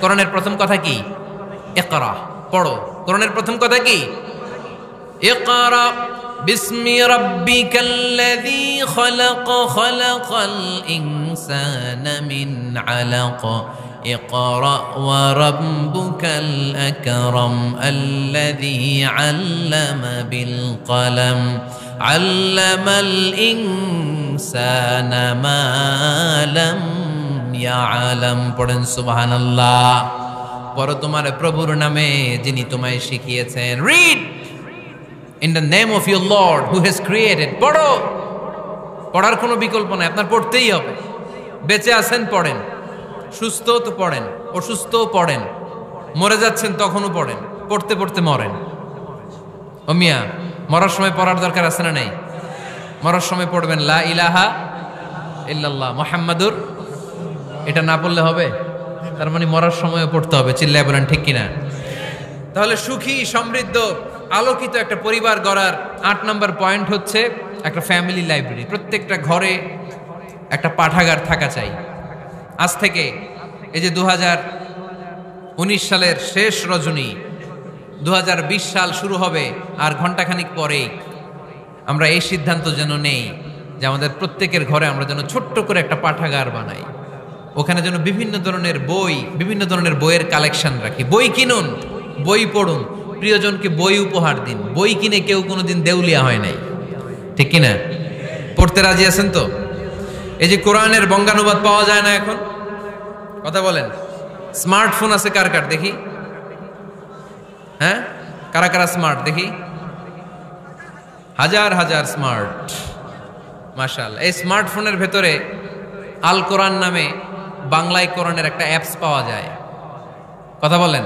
কোরআনের প্রথম কথা কি? ইকরা, পড়ো। কোরআনের প্রথম কথা কি? ইকরা বিসমি রাব্বিকাল্লাযী খালাক, খালাকাল ইনসানা মিন আলাক, ইকরা ওয়া রাব্বুকাল আকরাম আল্লাযী আল্লামা বিল কলম, আল্লামাল ইনসানা মা লাম ইয়ালাম। পড়েন সুবহানাল্লাহ। পড়ো তোমার প্রভুর নামে যিনি তোমায় শিখিয়েছেন। Read in the name of your Lord who has created. পড়ো, পড়ার কোনো বিকল্প নাই, আপনার পড়তেই হবে। বেঁচে আছেন পড়েন, সুস্থ তো পড়েন, অসুস্থও পড়েন, মরে যাচ্ছেন তখনও পড়েন, পড়তে পড়তে মরেন। ও মিয়া, মরার সময় পড়ার দরকার আছে না নেই? মরার সময় পড়বেন লা ইলাহা ইল্লাল্লাহ মুহাম্মাদুর, এটা না পড়লে হবে? তার মানে মরার সময়ও পড়তে হবে। চিল্লায় বলেন ঠিক কিনা? তাহলে সুখী, সমৃদ্ধ, আলোকিত একটা পরিবার গড়ার 8 নম্বর পয়েন্ট হচ্ছে একটা ফ্যামিলি লাইব্রেরি। প্রত্যেকটা ঘরে একটা পাঠাগার থাকা চাই। আজ থেকে এই যে 2019 সালের শেষ রজনী, 2020 সাল শুরু হবে আর ঘন্টাখানিক পরেই আমরা এই সিদ্ধান্ত যেন নেই যে আমাদের প্রত্যেকের ঘরে আমরা যেন ছোট্ট করে একটা পাঠাগার বানাই। ওখানে যেন বিভিন্ন ধরনের বই, বিভিন্ন ধরনের বইয়ের কালেকশন রাখি। বই কিনুন, বই পড়ুন, প্রিয়জনকে বই উপহার দিন। বই কিনে কেউ কোনোদিন দেউলিয়া হয় নাই, ঠিক কিনা? পড়তে রাজি আছেন তো? এই যে কোরআনের বঙ্গানুবাদ পাওয়া যায় না এখন, কথা বলেন। স্মার্টফোন আছে কার কার দেখি? হ্যাঁ, কারা কারা স্মার্ট দেখি? হাজার হাজার স্মার্ট, মাশাআল্লাহ। এই স্মার্টফোনের ভেতরে আল কোরআন নামে বাংলায় কোরআনের একটা অ্যাপস পাওয়া যায়। কথা বলেন,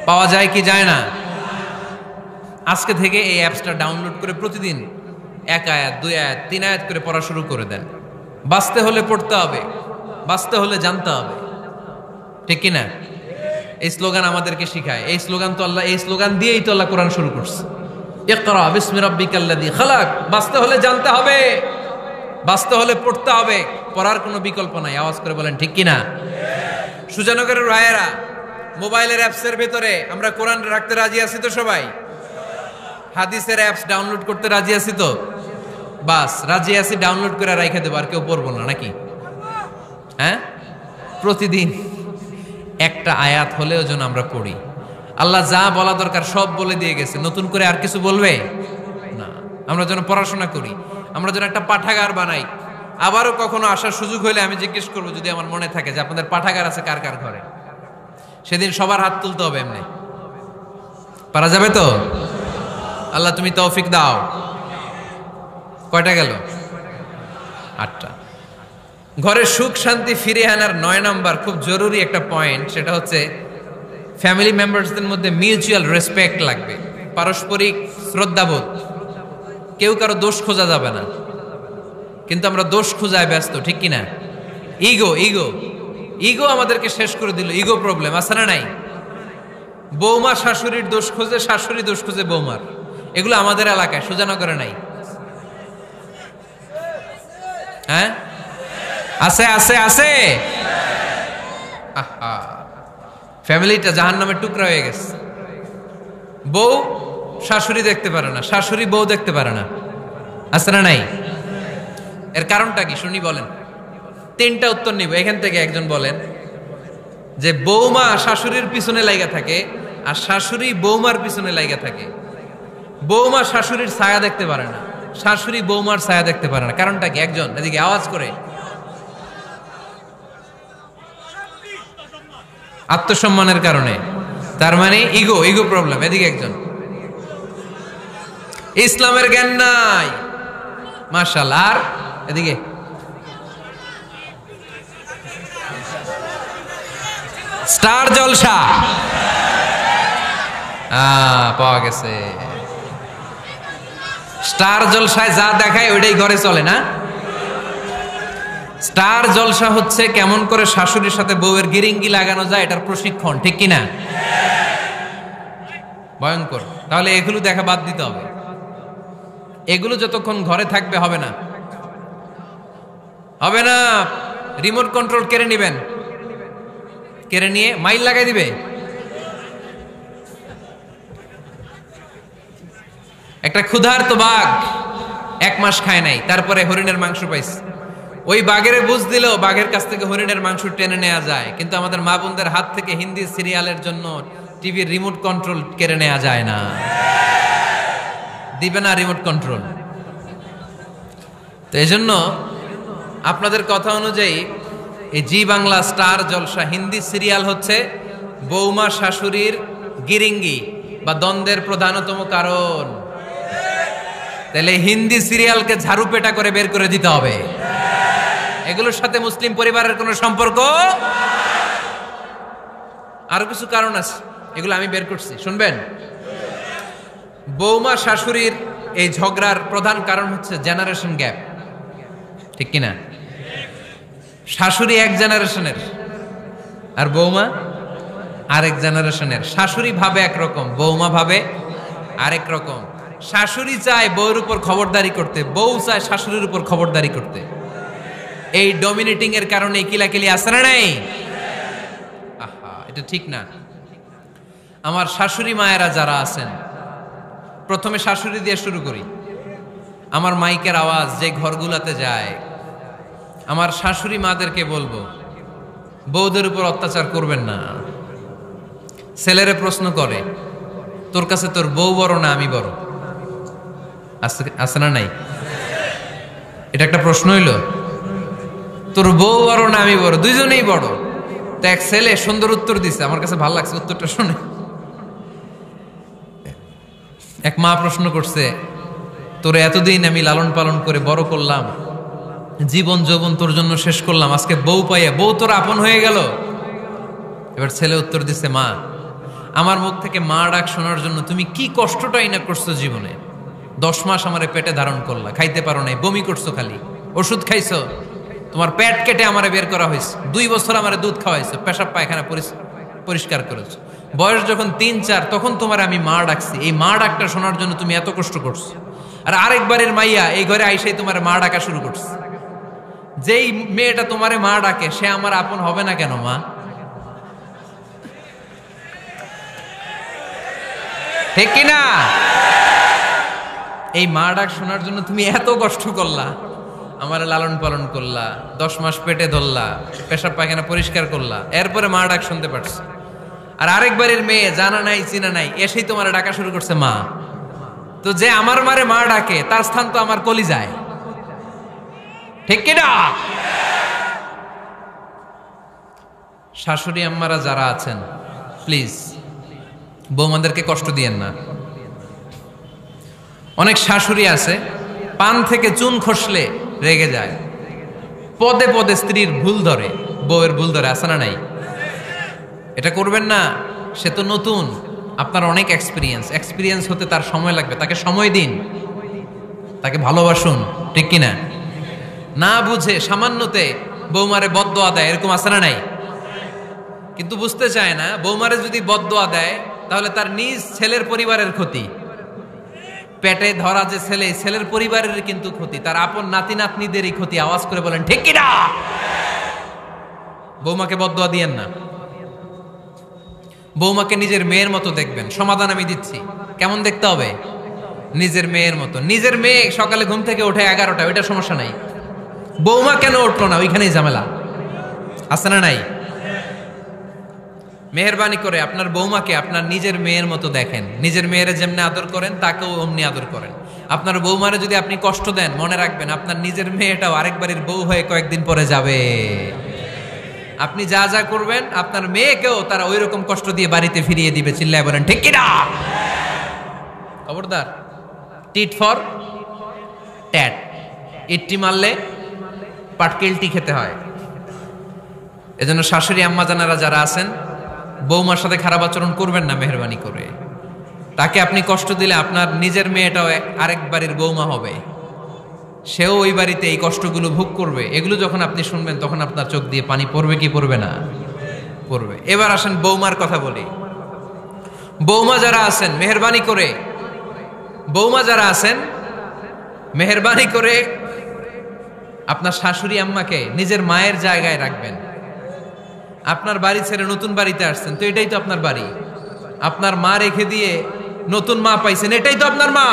পাওয়া যায় কি যায় না? আজকে থেকে এই অ্যাপসটা ডাউনলোড করে প্রতিদিন 1 আয়াত, 2 আয়াত, 3 আয়াত করে পড়া শুরু করে দেন। বাঁচতে হলে পড়তে হবে, বাঁচতে হলে জানতে হবে, ঠিক কিনা? এই স্লোগান আমাদেরকে শিখায়। এই স্লোগান তো আল্লাহ, এই স্লোগান দিয়েই তো আল্লাহ কোরআন শুরু করছে। ইকরা বিসমি রাব্বিকাল্লাযী খালাক। বাঁচতে হলে জানতে হবে, বাঁচতে হলে পড়তে হবে, পড়ার কোনো বিকল্প নাই। আওয়াজ করে বলেন ঠিক কিনা? সুজানগরের রায়েরা, মোবাইলের অ্যাপসের ভেতরে আমরা কোরআন রাখতে রাজি আছি তো সবাই? হাদিসের অ্যাপস ডাউনলোড করতে রাজি আছি তো? বাস রাজি আছি, ডাউনলোড করে রাইখা দেবো, আর কেউ পড়বো না নাকি? হ্যাঁ, প্রতিদিন একটা আয়াত হলেও যেন আমরা পড়ি। আল্লাহ যা বলা দরকার সব বলে দিয়ে গেছে, নতুন করে আর কিছু বলবে না। আমরা যেন পড়াশোনা করি, আমরা যেন একটা পাঠাগার বানাই। আবারও কখনো আসার সুযোগ হলে আমি জিজ্ঞেস করবো, যদি আমার মনে থাকে, যে আপনাদের পাঠাগার আছে কার কার ঘরে। সেদিন সবার হাত তুলতে হবে। এমনি পারা যাবে তো? আল্লাহ তুমি তৌফিক দাও। কয়টা গেল? 8টা। ঘরের সুখ শান্তি ফিরিয়ে আনার 9 নাম্বার খুব জরুরি একটা পয়েন্ট, সেটা হচ্ছে ফ্যামিলি মেম্বারসদের মধ্যে মিউচুয়াল রেসপেক্ট লাগবে, পারস্পরিক শ্রদ্ধাবোধ। কেউ কারো দোষ খোঁজা যাবে না, কিন্তু আমরা দোষ খোঁজায় ব্যস্ত, ঠিক কিনা? ইগো ইগো ইগো আমাদেরকে শেষ করে দিল। ইগো প্রবলেম আছে না নাই? বৌমা শাশুড়ির দোষ খোঁজে, শাশুড়ি দোষ খোঁজে বৌমার। এগুলো আমাদের এলাকায়, সুজানগরে নাই। হ্যাঁ, আছে আছে আছে। ফ্যামিলিটা জাহান্নামের টুকরা হয়ে গেছে। বউ শাশুড়ি দেখতে পারে না, শাশুড়ি বউ দেখতে পারে না, আছে না নাই? এর কারণটা কি শুনি বলেন? 3টা উত্তর নিব এখান থেকে। একজন বলেন যে বৌমা শাশুড়ির পিছনে লাইগা থাকে, আর শাশুড়ি বৌমার পিছনে লাইগা থাকে। বৌমা শাশুড়ির ছায়া দেখতে পারে না, শাশুড়ি বৌমার ছায়া দেখতে পারে না। কারণটা কি? একজন এদিকে আওয়াজ করে। আত্মসম্মানের কারণে। তার মানে ইগো, ইগো প্রবলেম। এদিকে একজন। ইসলামের জ্ঞান নাই, মাশাআল্লাহ। আর এদিকে স্টার জলসা পাওয়া গেছে। স্টার জলসায় যা দেখায় ওইটাই ঘরে চলে না। স্টার জলসা হচ্ছে কেমন করে শাশুড়ির সাথে বউয়ের গিরিঙ্গি লাগানো যায়, এটার প্রশিক্ষণ, ঠিক কিনা? ভয়ঙ্কর। তাহলে এগুলো দেখা বাদ দিতে হবে। এগুলো যতক্ষণ ঘরে থাকবে হবে না, হবে না। রিমোট কন্ট্রোল কেড়ে নিবেন, কেড়ে নিয়ে মাইল লাগাই দিবে। একটা ক্ষুধার্ত বাঘ 1 মাস খায় নাই, তারপরে হরিণের মাংস পাইছে। ওই বাঘের বুঝ দিল বাঘের কাছ থেকে হরিণের মাংস টেনে নেওয়া যায়, কিন্তু আমাদের মা বোনদের হাত থেকে হিন্দি সিরিয়ালের জন্য টিভির রিমোট কন্ট্রোল কেড়ে নেওয়া যায় না। দিবে না রিমোট কন্ট্রোল। তো এই জন্য আপনাদের কথা অনুযায়ী এই জি বাংলা স্টার জলসা হিন্দি সিরিয়াল হচ্ছে বৌমা শাশুড়ির গিরিঙ্গি বা দ্বন্দ্বের প্রধানতম কারণ। তাহলে হিন্দি সিরিয়ালকে ঝাড়ু পেটা করে বের করে দিতে হবে। এগুলোর সাথে মুসলিম পরিবারের কোনো সম্পর্ক। আরো কিছু কারণ আছে, এগুলো আমি বের করছি, শুনবেন। বৌমা শাশুড়ির এই ঝগড়ার প্রধান কারণ হচ্ছে জেনারেশন গ্যাপ, ঠিক কিনা? শাশুড়ি এক জেনারেশনের আর বৌমা আরেক জেনারেশনের। শাশুড়ি ভাবে একরকম, বৌমা ভাবে আরেক রকম। শাশুড়ি চায় বউর উপর খবরদারি করতে, বউ চায় শাশুড়ির উপর খবরদারি করতে। এই ডমিনেটিং এর কারণে কিলাকিলি আছে না নাই? আহা, এটা ঠিক না। আমার শাশুড়ি মায়েরা যারা আছেন, প্রথমে শাশুড়ি দিয়ে শুরু করি। আমার মাইকের আওয়াজ যে ঘরগুলাতে যায়, আমার শাশুড়ি মাদেরকে বলবো, বউদের উপর অত্যাচার করবেন না। ছেলেরে প্রশ্ন করে, তোর কাছে তোর বউ বড় না আমি বড়? আছে না নাই? এটা একটা প্রশ্ন হইল। তোর বউ বড় না আমি বড়? দুইজনেই বড়। তো এক ছেলে সুন্দর উত্তর দিছে, আমার কাছে ভালো লাগছে উত্তরটা শুনে। এক মা প্রশ্ন করছে, তোর এতদিন আমি লালন পালন করে বড় করলাম, জীবন যৌবন তোর জন্য শেষ করলাম, আজকে বউ পাইয়া বউ তোর আপন হয়ে গেল। এবার ছেলে উত্তর দিছে, মা, আমার মুখ থেকে মা ডাক শোনার জন্য তুমি কি কষ্টটাই না করছো জীবনে। 10 মাস আমারে পেটে ধারণ করলা, খাইতে পারো নাই, বমি করছো, খালি ওষুধ খাইছো, তোমার পেট কেটে আমারে বের করা হয়েছে, 2 বছর আমারে দুধ খাওয়াইছো, পেশাব পায়খানা পরিষ্কার করেছো। বয়স যখন 3-4 তখন তোমার আমি মা ডাকছি। এই মা ডাকটা শোনার জন্য তুমি এত কষ্ট করছো। আর আরেকবারের মাইয়া এই ঘরে আইসাই তোমার মা ডাকা শুরু করছে। যেই মেয়েটা তোমারে মা ডাকে সে আমার আপন হবে না কেন মা? ঠিক কিনা? এই মা ডাক শোনার জন্য তুমি এত কষ্ট করলা, আমার লালন পালন করলা, 10 মাস পেটে ধরলা, পেশাব পায়খানা পরিষ্কার করলা, এরপরে মা ডাক শুনতে পারছো। আর আরেকবারের মেয়ে জানা নাই চিনা নাই এসেই তোমার ডাকা শুরু করছে মা। তো যে আমার মারে মা ডাকে তার স্থান তো আমার কলিজায়, ঠিক কিনা? শাশুড়ি আম্মারা যারা আছেন, প্লিজ বৌমাদেরকে কষ্ট দিয়েন না। অনেক শাশুড়ি আছে পান থেকে চুন খসলে রেগে যায়, পদে পদে স্ত্রীর ভুল ধরে, বউয়ের ভুল ধরে, আছে না নাই? এটা করবেন না। সে তো নতুন, আপনার অনেক এক্সপিরিয়েন্স হতে তার সময় লাগবে। তাকে সময় দিন, তাকে ভালোবাসুন, ঠিক কিনা? না বুঝে সামান্যতে বৌমারে বদদোয়া দেয়, এরকম আছে না নাই? কিন্তু বুঝতে চায় না, বৌমারে যদি বদদোয়া দেয় তাহলে তার নিজ ছেলের পরিবারের ক্ষতি। পেটে ধরা যে ছেলে, ছেলের পরিবারের কিন্তু ক্ষতি, তার আপন নাতি নাতনিদেরই ক্ষতি। আওয়াজ করে বলেন ঠিক কিনা? বৌমাকে বদদোয়া দিয়েন না। বৌমাকে নিজের মেয়ের মতো দেখবেন। সমাধান আমি দিচ্ছি। কেমন দেখতে হবে? নিজের মেয়ের মতো। নিজের মেয়ে সকালে ঘুম থেকে ওঠে 11টা, ওইটা সমস্যা নাই। বৌমা কেন উঠলো না, ওইখানেই ঝামেলা, আছে না নাই? মেহেরবানি করে আপনার বৌমাকে আপনার নিজের মেয়ের মতো দেখেন। নিজের মেয়েরে যেমনি আদর করেন তাকেও অমনি আদর করেন। আপনার বৌমারে যদি আপনি কষ্ট দেন, মনে রাখবেন আপনার নিজের মেয়েটাও আরেকবারের বউ হয়ে কয়েকদিন পরে যাবে। আপনি যা যা করবেন আপনার মেয়েকেও তারা ওই রকম কষ্ট দিয়ে বাড়িতে ফিরিয়ে দিবে। চিল্লায় বলেন ঠিক কিনা? খবরদার, টিট ফর ট্যাট। ইটটি মারলে পাটকেলটি খেতে হয়। এজন্য শাশুড়ি আম্মা জানারা যারা আছেন, বৌমার সাথে খারাপ আচরণ করবেন না মেহেরবানি করে। তাকে আপনি কষ্ট দিলে আপনার নিজের মেয়েটাও আরেক বাড়ির বৌমা হবে, সেও ওই বাড়িতে এই কষ্টগুলো ভোগ করবে। এগুলো যখন আপনি শুনবেন তখন আপনার চোখ দিয়ে পানি পড়বে কি পড়বে না? পড়বে। এবার আসেন বৌমার কথা বলি। বৌমা যারা আছেন মেহেরবানি করে, বৌমা যারা আছেন মেহেরবানি করে আপনার শাশুড়ি আম্মাকে নিজের মায়ের জায়গায় রাখবেন। আপনার বাড়ি ছেড়ে নতুন বাড়িতে আসছেন, তো এটাই তো আপনার বাড়ি। আপনার মা রেখে দিয়ে নতুন মা পাইছেন, এটাই তো আপনার মা।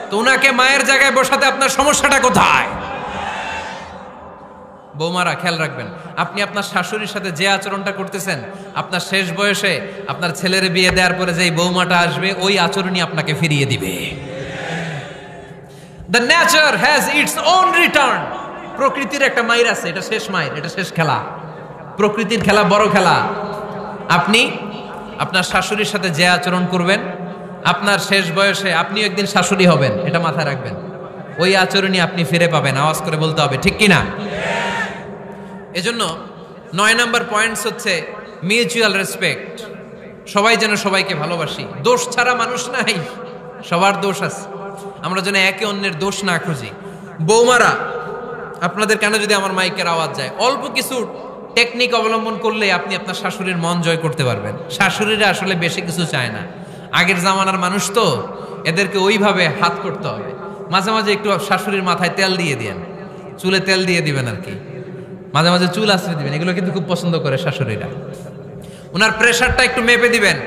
তো ওনাকে মায়ের জায়গায় বসাতে আপনার সমস্যাটা কোথায়? বৌমারা খেয়াল রাখবেন, আপনি আপনার শাশুড়ির সাথে যে আচরণটা করতেছেন, আপনার শেষ বয়সে আপনার ছেলের বিয়ে দেওয়ার পরে যে বৌমাটা আসবে, ওই আচরণই আপনাকে ফিরিয়ে দিবে। The nature has its own return. প্রকৃতির একটা মাইর আছে, এটা শেষ মাইর, এটা শেষ খেলা। প্রকৃতির খেলা বড় খেলা। আপনি আপনার শাশুড়ির সাথে যে আচরণ করবেন, আপনার শেষ বয়সে আপনিও একদিন শাশুড়ি হবেন, এটা মাথায় রাখবেন। ওই আচরণই আপনি ফিরে পাবেন। আওয়াজ করে বলতে হবে, ঠিক কিনা? এজন্য 9 নম্বর পয়েন্টস হচ্ছে মিউচুয়াল রেসপেক্ট। সবাই যেন সবাইকে ভালোবাসি। দোষ ছাড়া মানুষ নাই, সবার দোষ আছে। আমরা যেন একে অন্যের দোষ না খুঁজি। বৌমারা, আপনাদের কেন যদি আমার মাইকের আওয়াজ যায়, অল্প কিছু টেকনিক অবলম্বন করলে আপনি আপনার শাশুড়ির মন জয় করতে পারবেন। শাশুড়িরা আসলে বেশি কিছু চায় না, আগের জামানার মানুষ তো, এদেরকে ওইভাবে হাত করতে হবে। মাঝে মাঝে একটু শাশুড়ির মাথায় তেল দিয়ে দিবেন, চুলে তেল দিয়ে দিবেন আর কি, মাঝে মাঝে চুল আশ্রয় দিবেন, এগুলো কিন্তু খুব পছন্দ করে শাশুড়িরা। ওনার প্রেশারটা একটু মেপে দিবেন,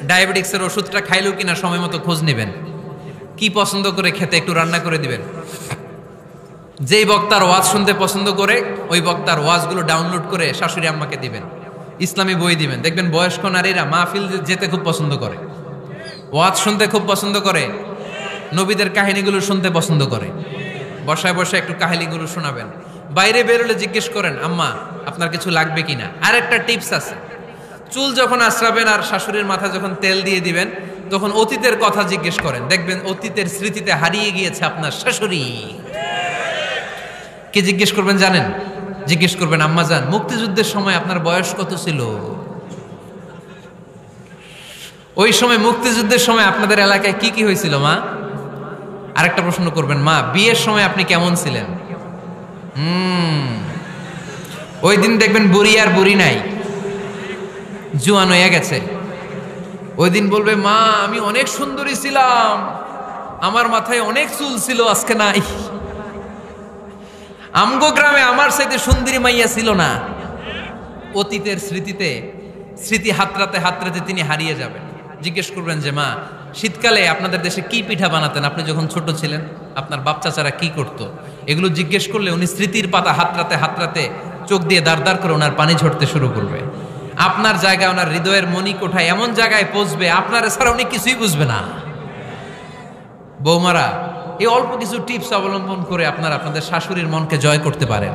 ডায়াবেটিক্সের ওষুধটা খাইলেও কিনা সময় মতো খোঁজ নেবেন, কি পছন্দ করে খেতে একটু রান্না করে দিবেন। যেই বক্তার ওয়াজ শুনতে পছন্দ করে, ওই বক্তার ওয়াজগুলো ডাউনলোড করে শাশুড়ি আম্মাকে দিবেন, ইসলামী বই দিবেন। দেখবেন বয়স্ক নারীরা মাহফিল যেতে খুব পছন্দ করে, ওয়াজ শুনতে খুব পছন্দ করে, নবীদের কাহিনীগুলো শুনতে পছন্দ করে। বসায় বসে একটু কাহিনীগুলো শোনাবেন। বাইরে বেরোলে জিজ্ঞেস করেন, আম্মা আপনার কিছু লাগবে কিনা। আর একটা টিপস আছে, চুল যখন আশ্রাবেন আর শাশুড়ির মাথা যখন তেল দিয়ে দিবেন, তখন অতীতের কথা জিজ্ঞেস করেন। দেখবেন অতীতের স্মৃতিতে হারিয়ে গিয়েছে আপনার শাশুড়ি। কি জিজ্ঞেস করবেন জানেন? জিজ্ঞেস করবেন, আম্মা জান, মুক্তিযুদ্ধের সময় আপনার বয়স কত ছিল? ওই সময় মুক্তিযুদ্ধের সময় আপনাদের এলাকায় কি কি হয়েছিল মা? আরেকটা প্রশ্ন করবেন, মা বিয়ের সময় আপনি কেমন ছিলেন? ওই দিন দেখবেন বুড়ি আর বুড়ি নাই, জুয়ান হয়ে গেছে। ওই দিন বলবে, মা আমি অনেক সুন্দরী ছিলাম, আমার মাথায় অনেক চুল ছিল, আজকে নাই। আমগো গ্রামে আমার সাথে সুন্দরী মাইয়া ছিল না। অতীতের স্মৃতিতে, স্মৃতি হাতড়াতে হাতড়াতে তিনি হারিয়ে যাবেন। জিজ্ঞেস করবেন যে, মা শীতকালে আপনাদের দেশে কি পিঠা বানাতেন আপনি যখন ছোট ছিলেন? আপনার বাপ চাচারা কি করতো? এগুলো জিজ্ঞেস করলে উনি স্মৃতির পাতা হাতড়াতে হাতড়াতে চোখ দিয়ে দাঁড় দাঁড় করে ওনার পানি ঝরতে শুরু করবে। আপনার জায়গায়, ওনার হৃদয়ের মনি কোঠায় এমন জায়গায় পৌঁছবে, আপনার ছাড়া উনি কিছুই বুঝবে না। বৌমারা, এই অল্প কিছু টিপস অবলম্বন করে আপনারা আপনাদের শাশুড়ির মনকে জয় করতে পারেন।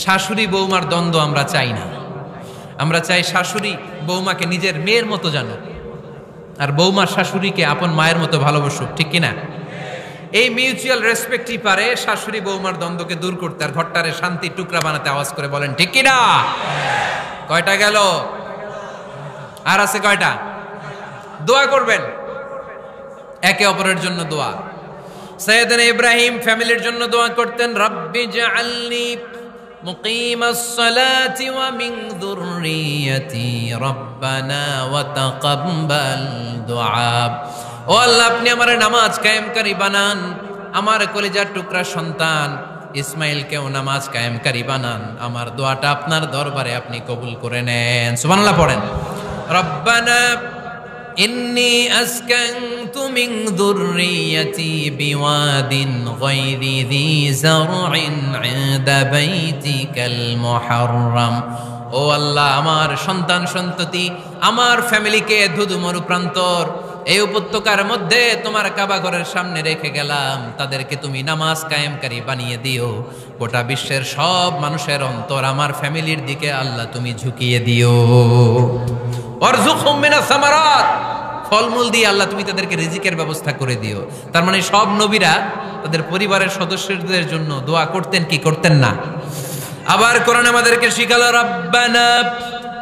শাশুড়ি বৌমার দ্বন্দ্ব আমরা চাই না। আমরা চাই শাশুড়ি বৌমাকে নিজের মেয়ের মতো জানুক, আর বৌমার শাশুড়িকে আপন মায়ের মতো ভালোবাসুক, ঠিক কিনা? এই মিউচুয়াল রেসপেক্টই পারে শাশুড়ি বৌমার দ্বন্দ্বকে দূর করতে, আর ঘরটারে শান্তির টুকরা বানাতে। আওয়াজ করে বলেন, ঠিক কিনা? কয়টা গেল? আর আছে কয়টা? দোয়া করবেন একে অপরের জন্য। দোয়া, সাইয়েদনা ইব্রাহিম ফ্যামিলির জন্য দোয়া করতেন, রব্বি জাআলনি মুকিমাস সালাতি ওয়া মিন যুররিয়াতি রব্বানা ওয়া তাকাব্বাল দুআ। ও আল্লাহ, আপনি আমার নামাজ কায়েমকারী বানান, আমার কলিজার টুকরা সন্তান ইসমাইলকেও নামাজ কায়েমকারী বানান। আমার দোয়াটা আপনার দরবারে আপনি কবুল করে নেন। সুবহানাল্লাহ পড়েন। রব্বানা ইন্নী আসকানতু মিন যুররিয়াতি বিওয়াদিন গায়রি যী যারইন ইনদা বাইতিকাল মুহাররাম। ও আল্লাহ, আমার সন্তান সন্ততি, আমার ফ্যামিলিকে ধুধু মরু প্রান্তর এই উপত্যকার মধ্যে তোমার কাবা ঘরের সামনে রেখে গেলাম, তাদেরকে তুমি নামাজ কায়েমকারী বানিয়ে দিও। গোটা বিশ্বের সব মানুষের অন্তর আমার ফ্যামিলির দিকে আল্লাহ তুমি ঝুঁকিয়ে দিও। ওয়ারযুকহুম মিনাস সামারাত, ফলমূল দিয়ে আল্লাহ তুমি তাদেরকে রিজিকের ব্যবস্থা করে দিও। তার মানে সব নবীরা তাদের পরিবারের সদস্যদের জন্য দোয়া করতেন কি করতেন না? আবার কোরআন আমাদেরকে শিখালো, রব্বানা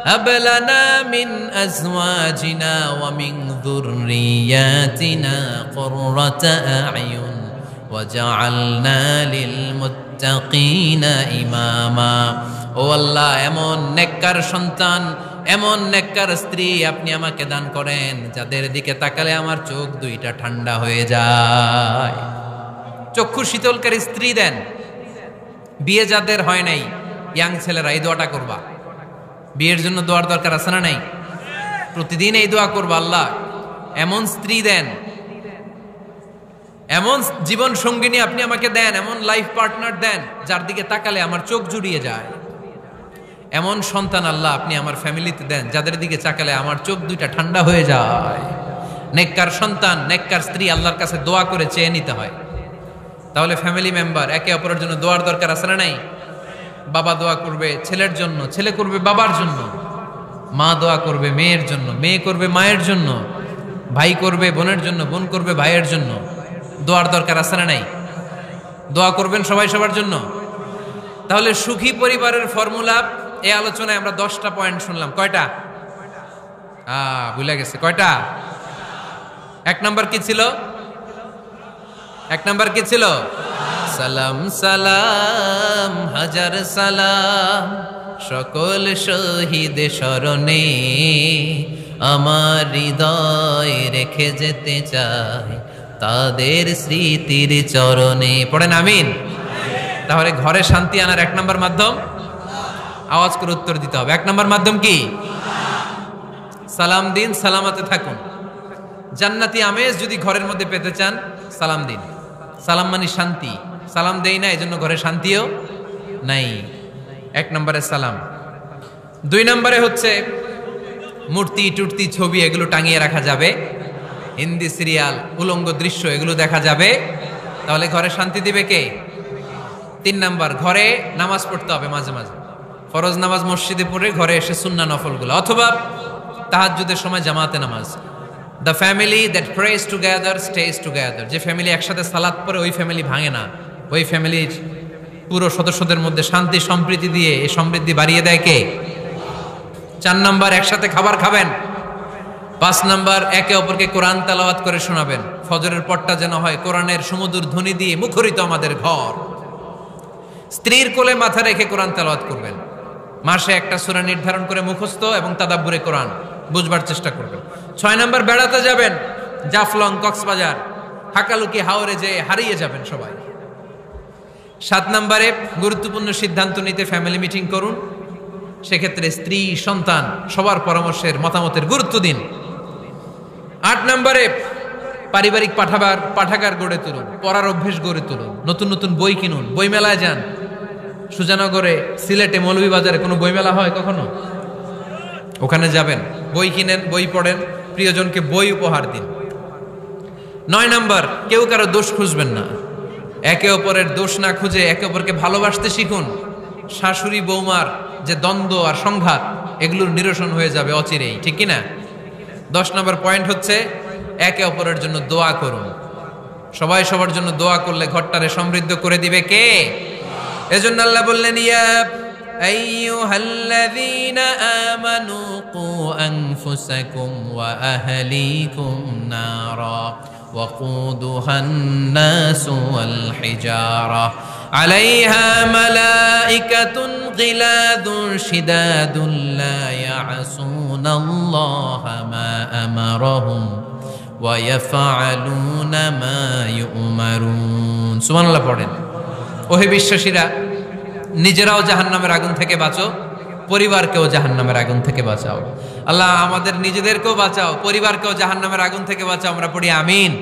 হাব লানা মিন আজওয়াজিনা ওয়া মিন যুররিয়াতিনা কুররাতা আ'য়ুন ওয়াজআলনা লিল মুত্তাকিনা ইমামা। ও আল্লাহ, এমন নেককার সন্তান, এমন নেককার স্ত্রী আপনি আমাকে দান করেন, যাদের দিকে তাকালে আমার চোখ দুইটা ঠান্ডা হয়ে যায়। চক্ষু শীতলকারী স্ত্রী দেন। বিয়ে যাদের হয় নাই, ইয়াং ছেলেরা এই দোয়াটা করবা, বিয়ের জন্য দোয়ার দরকার আছে না নাই? প্রতিদিন এই দোয়া করবো, আল্লাহ এমন স্ত্রী দেন, এমন জীবন সঙ্গিনী আপনি আমাকে দেন, এমন লাইফ পার্টনার দেন যার দিকে তাকালে আমার চোখ জুড়িয়ে যায়। এমন সন্তান আল্লাহ আপনি আমার ফ্যামিলিতে দেন যাদের দিকে তাকালে আমার চোখ দুইটা ঠান্ডা হয়ে যায়। নেককার সন্তান, নেককার স্ত্রী আল্লাহর কাছে দোয়া করে চেয়ে নিতে হয়। তাহলে ফ্যামিলি মেম্বার একে অপরের জন্য দোয়ার দরকার আছে না নাই? বাবা দোয়া করবে ছেলের জন্য, ছেলে করবে বাবার জন্য, মা দোয়া করবে মেয়ের জন্য, মেয়ে করবে মায়ের জন্য, ভাই করবে বোনের জন্য, বোন করবে ভাইয়ের জন্য। দোয়ার দরকার আছে না নাই? দোয়া করবেন সবাই সবার জন্য। তাহলে সুখী পরিবারের ফর্মুলা, এই আলোচনায় আমরা 10টা পয়েন্ট শুনলাম। কয়টা? ভুলে গেছে। কয়টা? 1 নাম্বার কি ছিল? 1 নাম্বার কি ছিল? সালাম সালাম হাজার সালাম সকল শহীদ স্মরণে, আমার হৃদয় রেখে যেতে চাই তাদের স্মৃতির চরণে। পড়েন আমিন। তাহলে ঘরে শান্তি আনার 1 নাম্বার মাধ্যম, আওয়াজ করে উত্তর দিতে হবে। 1 নাম্বার মাধ্যম কি? সালাম দিন, সালামাতে থাকুন। জান্নাতি আমেজ যদি ঘরের মধ্যে পেতে চান, সালাম দিন। সালাম মানে শান্তি। সালাম দেই না, এজন্য ঘরে শান্তিও নাই। 1 নম্বরে সালাম। 2 নম্বরে হচ্ছে মূর্তি টুর্তি ছবি এগুলো টাঙিয়ে রাখা যাবে, হিন্দি সিরিয়াল উলঙ্গ দৃশ্য এগুলো দেখা যাবে, তাহলে ঘরে শান্তি দিবে কে? 3 নাম্বার, ঘরে নামাজ পড়তে হবে মাঝে মাঝে। ফরজ নামাজ মসজিদে পড়ে ঘরে এসে সুন্নাহ নফলগুলো, অথবা তাহাজ্জুদের সময় জামাতে নামাজ। The family that pray together stay together. যে ফ্যামিলি একসাথে সালাত পড়ে ওই ফ্যামিলি ভাঙে না। ওই ফ্যামিলির পুরো সদস্যদের মধ্যে শান্তি সম্প্রীতি দিয়ে এই সমৃদ্ধি বাড়িয়ে দেয় কে? 4 নাম্বার, একসাথে খাবার খাবেন। 5 নাম্বার, একে অপরকে কোরআন তেলাওয়াত করে শোনাবেন। ফজরের পরটা যেন হয় কোরআনের সুমধুর ধ্বনি দিয়ে মুখরিত আমাদের ঘর। স্ত্রীর কোলে মাথা রেখে কোরআন তেলাওয়াত করবেন। মাসে একটা সূরা নির্ধারণ করে মুখস্থ এবং তাদাব্বুরে কোরআন বুঝবার চেষ্টা করবেন। 6 নাম্বার, বেড়াতে যাবেন। জাফলং, কক্সবাজার, হাকালুকি, হাওরে যেয়ে হারিয়ে যাবেন সবাই। 7 নাম্বারে, গুরুত্বপূর্ণ সিদ্ধান্ত নিতে ফ্যামিলি মিটিং করুন। সেক্ষেত্রে স্ত্রী, সন্তান সবার পরামর্শের মতামতের গুরুত্ব দিন। 8 নাম্বারে, পারিবারিক পাঠাগার গড়ে তুলুন, পড়ার অভ্যেস গড়ে তুলুন, নতুন নতুন বই কিনুন, বই মেলায় যান। সুজানগরে, সিলেটে, মৌলভীবাজারে কোনো বই মেলা হয় কখনো? ওখানে যাবেন, বই কিনেন, বই পড়েন, প্রিয়জনকে বই উপহার দিন। 9 নাম্বার, কেউ কারো দোষ খুঁজবেন না। একে অপরের দোষ না খুঁজে একে অপরকে ভালোবাসতে শিখুন। শাশুড়ি বৌমার যে দ্বন্দ্ব আর সংঘাত এগুলোর নিরসন হয়ে যাবে অচিরেই, ঠিক কিনা? 10 নম্বর পয়েন্ট হচ্ছে একে অপরের জন্য দোয়া করুন। সবাই সবার জন্য দোয়া করলে ঘরটারে সমৃদ্ধ করে দিবে কে? এজন্য আল্লাহ বললেন, ইয়া আইয়ুহাল্লাযীনা আমানু কু আনফুসাকুম ওয়া আহলিকুম নারা ওয়াকুদুহান নাসু ওয়াল হিজারা আলাইহা মালাইকাতুন গিলাদুন শিদাদুন লা ইয়াসুনাল্লাহা মা আমারাহুম ওয়া ইয়াফআলুনা মা ইউমারুন। সুবহানাল্লাহ পড়েন। ওহে বিশ্বাসীরা, নিজেরাও জাহান্নামের আগুন থেকে বাঁচো, পরিবারকেও জাহান্নামের আগুন থেকে বাঁচাও। আল্লাহ আমাদের নিজেদেরকেও বাঁচাও, পরিবারকেও জাহান্নামের আগুন থেকে বাঁচাও। আমরা পড়ি আমিন।